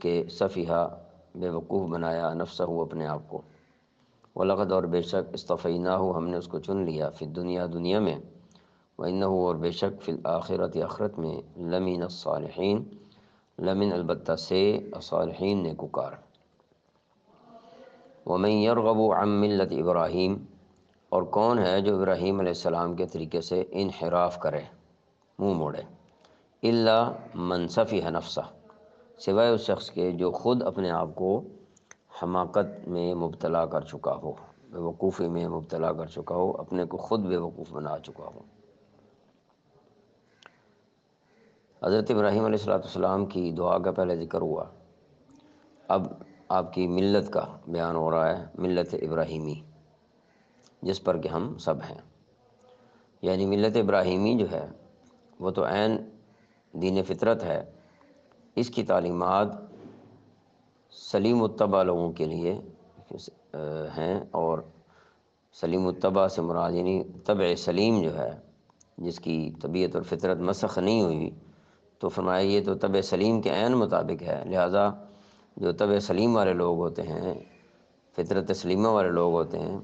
کہ صفیحہ بے وقوف بنایا نفسہ اپنے آپ کو، وَلَقَدْ اور بے شک اصطفیناہ ہم نے اس کو چن لیا، فی الدنیا دنیا میں، وَإِنَّهُ اور بے شک فی الآخرۃ آخرت میں، لمن الصالحین لمن البتہ سے الصالحین نیکوکار۔ وَمَن يَرْغَبُ عَن مِّلَّةِ ابراہیم اور کون ہے جو ابراہیم علیہ السلام کے طریقے سے انحراف کرے، منہ موڑے، الا من سفیہ نفسہ سوائے اس شخص کے جو خود اپنے آپ کو حماقت میں مبتلا کر چکا ہو، بے وقوفی میں مبتلا کر چکا ہو، اپنے کو خود بے وقوف بنا چکا ہو۔ حضرت ابراہیم علیہ السلام کی دعا کا پہلے ذکر ہوا، اب آپ کی ملت کا بیان ہو رہا ہے، ملت ابراہیمی جس پر کہ ہم سب ہیں۔ یعنی ملت ابراہیمی جو ہے وہ تو عین دین فطرت ہے، اس کی تعلیمات سلیم الطبع لوگوں کے لیے ہیں، اور سلیم الطبع سے مراد یعنی طبع سلیم جو ہے، جس کی طبیعت اور فطرت مسخ نہیں ہوئی، تو فرمایا یہ تو طبع سلیم کے عین مطابق ہے، لہٰذا جو طبع سلیم والے لوگ ہوتے ہیں، فطرت سلیمہ والے لوگ ہوتے ہیں،